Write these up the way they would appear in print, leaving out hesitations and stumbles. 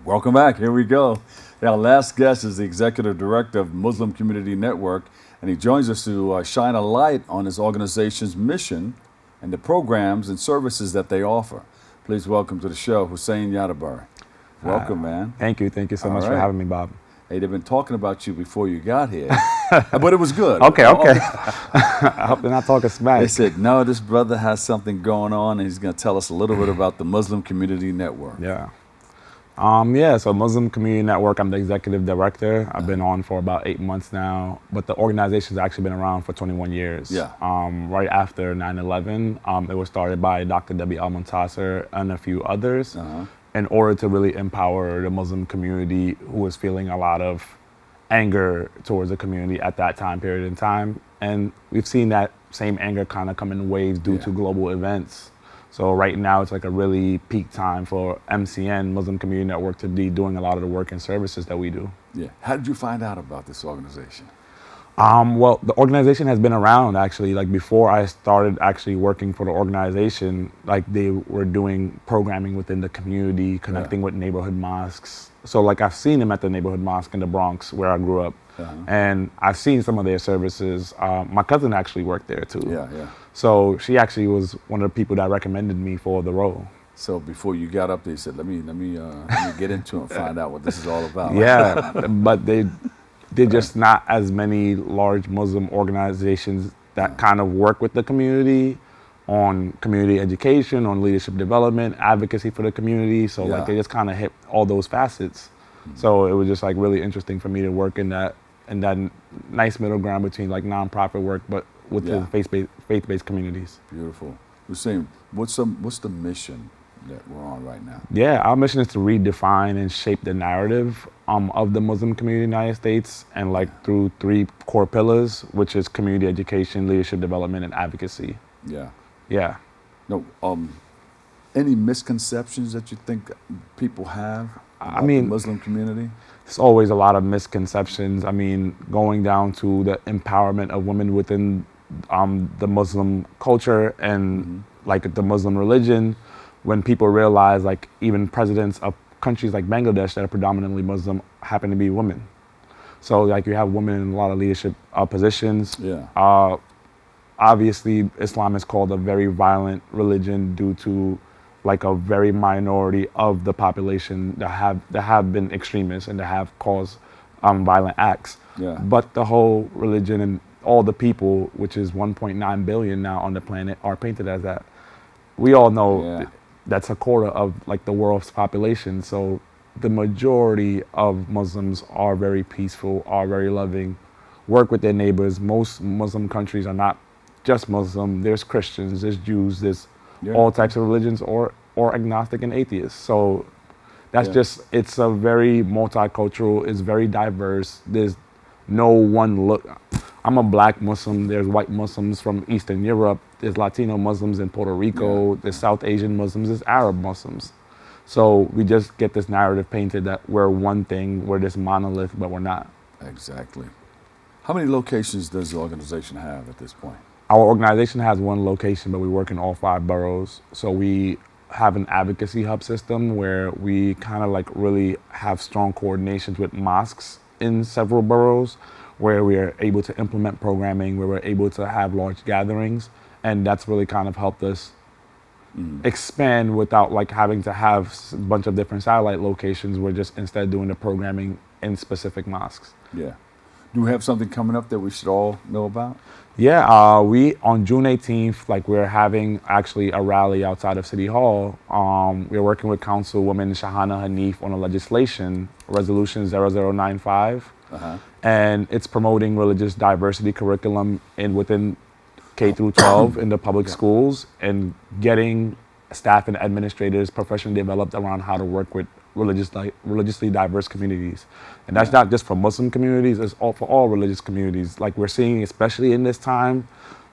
Welcome back. Here we go. Our last guest is the executive director of Muslim Community Network, and he joins us to shine a light on his organization's mission and the programs and services that they offer. Please welcome to the show, Husein Yatabarry. Welcome, man. Thank you. Thank you so All much for right. having me, Bob. Hey, they've been talking about you before you got here, but it was good. Okay. I hope they're not talking smack. They said, no, this brother has something going on, and he's going to tell us a little bit about the Muslim Community Network. Yeah. So Muslim Community Network, I'm the executive director. I've been on for about 8 months now, but the organization's actually been around for 21 years. Yeah. Right after 9/11, it was started by Dr. Debbie Al-Muntasser and a few others in order to really empower the Muslim community who was feeling a lot of anger towards the community at that time period in time. And we've seen that same anger kind of come in waves due to global events. So right now it's like a really peak time for MCN, Muslim Community Network, to be doing a lot of the work and services that we do. Yeah. How did you find out about this organization? Well, the organization has been around actually. Like before I started actually working for the organization, like they were doing programming within the community, connecting with neighborhood mosques. So like I've seen them at the neighborhood mosque in the Bronx where I grew up. And I've seen some of their services. My cousin actually worked there too. Yeah. So she actually was one of the people that recommended me for the role. So before you got up there, you said, let me get into it and find out what this is all about. Yeah, but they're just not as many large Muslim organizations that kind of work with the community on community education, on leadership development, advocacy for the community. So like they just kind of hit all those facets. So it was just like really interesting for me to work in that nice middle ground between like nonprofit work, but with the faith-based communities. Beautiful. Hussein, what's the mission that we're on right now? Yeah, our mission is to redefine and shape the narrative of the Muslim community in the United States, and like through 3 core pillars, which is community education, leadership development, and advocacy. Yeah. No, any misconceptions that you think people have about the Muslim community? There's always a lot of misconceptions. I mean, going down to the empowerment of women within the Muslim culture and like the Muslim religion, when people realize like even presidents of countries like Bangladesh that are predominantly Muslim happen to be women. So like you have women in a lot of leadership positions. Obviously, Islam is called a very violent religion due to like a very minority of the population that have been extremists and that have caused violent acts. But the whole religion and all the people, which is 1.9 billion now on the planet, are painted as that. We all know that's a quarter of like the world's population. So the majority of Muslims are very peaceful, are very loving, work with their neighbors. Most Muslim countries are not just Muslim. There's Christians, there's Jews, there's all types of religions, or agnostic and atheists. So that's just, it's a very multicultural, it's very diverse. There's no one look. I'm a black Muslim, there's white Muslims from Eastern Europe, there's Latino Muslims in Puerto Rico, there's South Asian Muslims, there's Arab Muslims. So we just get this narrative painted that we're one thing, we're this monolith, but we're not. Exactly. How many locations does the organization have at this point? Our organization has 1 location, but we work in all 5 boroughs. So we have an advocacy hub system where we kind of like really have strong coordinations with mosques in several boroughs, where we are able to implement programming, where we're able to have large gatherings. And that's really kind of helped us expand without like having to have a bunch of different satellite locations. We're just instead doing the programming in specific mosques. Yeah. Do we have something coming up that we should all know about? Yeah, we on June 18th, like we're having actually a rally outside of City Hall. We're working with Councilwoman Shahana Hanif on a legislation, Resolution 0095, and it's promoting religious diversity curriculum within K through 12 in the public schools, and getting staff and administrators professionally developed around how to work with religiously diverse communities. And that's not just for Muslim communities, it's all for all religious communities. Like we're seeing, especially in this time,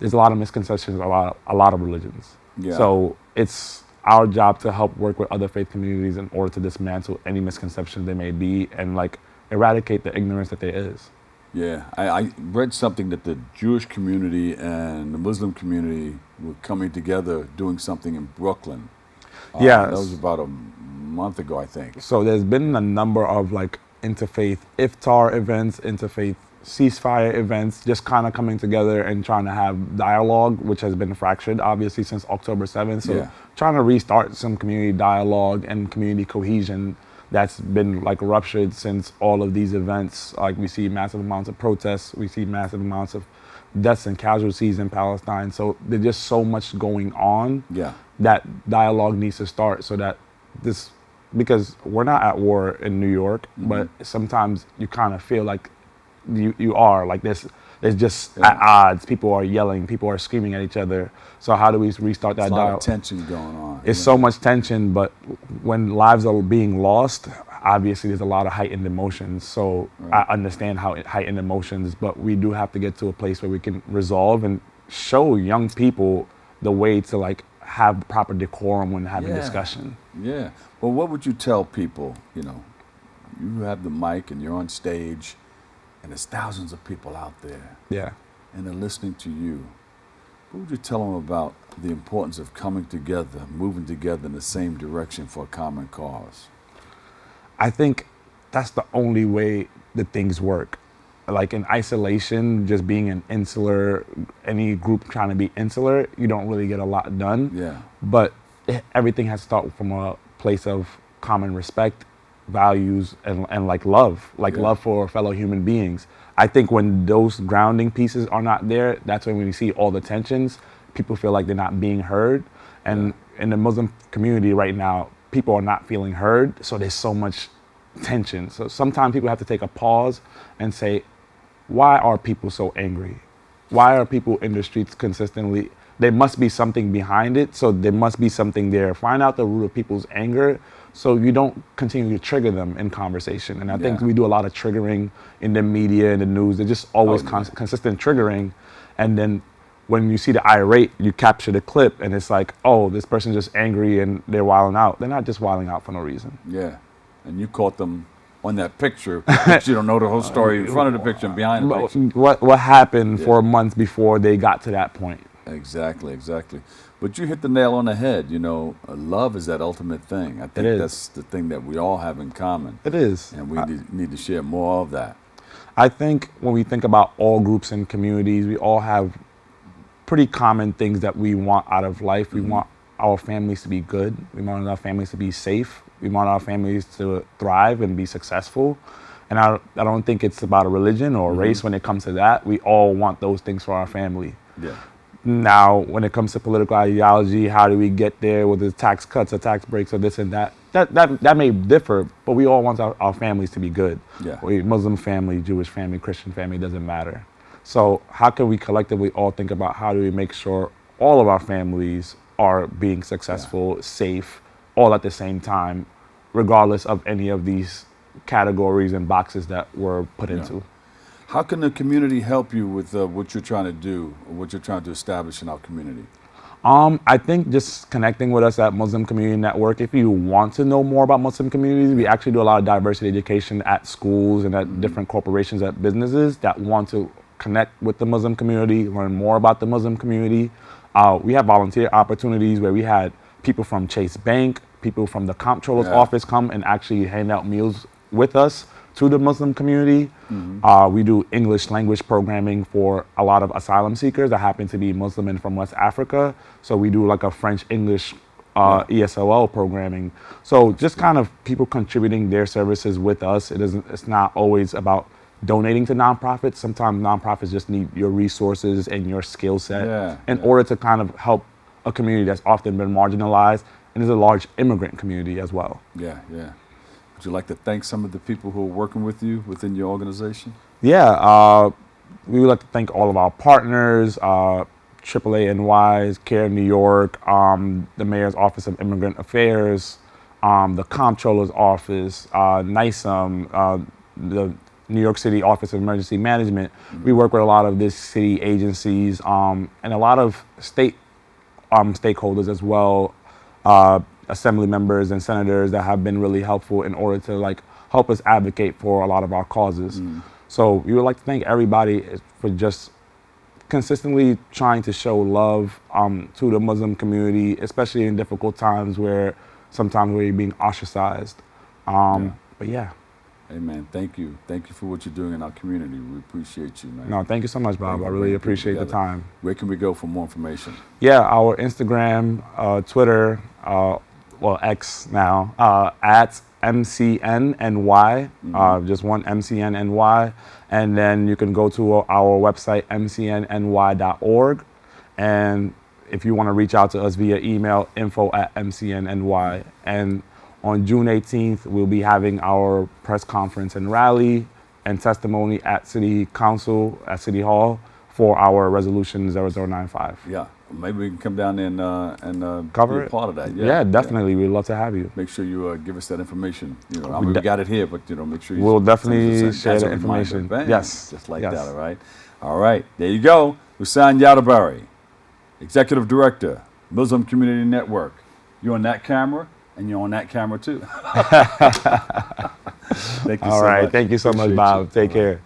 there's a lot of misconceptions about a lot of religions. So it's our job to help work with other faith communities in order to dismantle any misconceptions there may be and like eradicate the ignorance that there is. Yeah, I read something that the Jewish community and the Muslim community were coming together doing something in Brooklyn. That was about a month ago, I think. So there's been a number of like interfaith iftar events, interfaith ceasefire events, just kind of coming together and trying to have dialogue, which has been fractured obviously since October 7th. So trying to restart some community dialogue and community cohesion that's been like ruptured since all of these events. Like we see massive amounts of protests, we see massive amounts of deaths and casualties in Palestine. So there's just so much going on that dialogue needs to start so that this, because we're not at war in New York, but sometimes you kind of feel like you are, like there's just at odds. People are yelling, people are screaming at each other. So how do we restart that dialogue? There's a lot of tension going on. It's so much tension, but when lives are being lost, obviously there's a lot of heightened emotions. So I understand how heightened emotions, but we do have to get to a place where we can resolve and show young people the way to like have proper decorum when having discussion. Yeah. Well, what would you tell people? You know, you have the mic and you're on stage, and there's thousands of people out there. Yeah. And they're listening to you. What would you tell them about the importance of coming together, moving together in the same direction for a common cause? I think that's the only way that things work. Like in isolation, just being an insular, any group trying to be insular, you don't really get a lot done. Yeah. But everything has to start from a place of common respect, values, and like love for fellow human beings. I think when those grounding pieces are not there, that's when we see all the tensions. People feel like they're not being heard. And in the Muslim community right now, people are not feeling heard, so there's so much tension. So sometimes people have to take a pause and say, why are people so angry? Why are people in the streets consistently? There must be something behind it, so there must be something there. Find out the root of people's anger so you don't continue to trigger them in conversation. And I think we do a lot of triggering in the media and the news. They're just always consistent triggering. And then when you see the irate, you capture the clip and it's like, oh, this person's just angry and they're wilding out. They're not just wilding out for no reason. Yeah. And you caught them on that picture, but you don't know the whole story in front of the picture and behind the picture. What happened for months before they got to that point. Exactly. But you hit the nail on the head. You know, love is that ultimate thing. I think that's the thing that we all have in common. It is. And we need to share more of that. I think when we think about all groups and communities, we all have pretty common things that we want out of life. We want our families to be good. We want our families to be safe. We want our families to thrive and be successful. And I don't think it's about a religion or a race when it comes to that. We all want those things for our family. Yeah. Now, when it comes to political ideology, how do we get there with the tax cuts or tax breaks or this and that? That may differ, but we all want our families to be good. Yeah. Muslim family, Jewish family, Christian family, doesn't matter. So how can we collectively all think about how do we make sure all of our families are being successful, safe, all at the same time, regardless of any of these categories and boxes that we're put into. How can the community help you with what you're trying to do, or what you're trying to establish in our community? I think just connecting with us at Muslim Community Network. If you want to know more about Muslim communities, we actually do a lot of diversity education at schools and at different corporations, at businesses that want to connect with the Muslim community, learn more about the Muslim community. We have volunteer opportunities where we had people from Chase Bank, people from the comptroller's office come and actually hand out meals with us to the Muslim community. We do English language programming for a lot of asylum seekers that happen to be Muslim and from West Africa. So we do like a French-English ESOL programming. So just kind of people contributing their services with us. It's not always about donating to nonprofits. Sometimes nonprofits just need your resources and your skill set in order to kind of help a community that's often been marginalized. And there's a large immigrant community as well. Yeah. Would you like to thank some of the people who are working with you within your organization? Yeah, we would like to thank all of our partners, AAA NY's, CARE New York, the Mayor's Office of Immigrant Affairs, the Comptroller's Office, NISM, the New York City Office of Emergency Management. We work with a lot of these city agencies and a lot of state stakeholders as well, assembly members and senators that have been really helpful in order to like help us advocate for a lot of our causes. So we would like to thank everybody for just consistently trying to show love to the Muslim community, especially in difficult times where sometimes where you're being ostracized. But yeah. Hey, man, thank you. Thank you for what you're doing in our community. We appreciate you, man. No, thank you so much, Bob. I really appreciate the time. Where can we go for more information? Yeah, our Instagram, Twitter, X now, at MCNNY, just one MCNNY. And then you can go to our website, mcnny.org. And if you want to reach out to us via email, info@mcnny. And on June 18th, we'll be having our press conference and rally and testimony at City Council, at City Hall, for our resolution 0095. Yeah, maybe we can come down and cover be a part of that. Yeah, definitely. Yeah. We'd love to have you. Make sure you give us that information. You know, I mean, we got it here, but make sure you. We'll definitely share the information. Yes, just like that. All right. All right. There you go. Husein Yatabarry, Executive Director, Muslim Community Network. You're on that camera. And you're on that camera too. Thank you so much. All right. Thank you so much, Bob. Take care.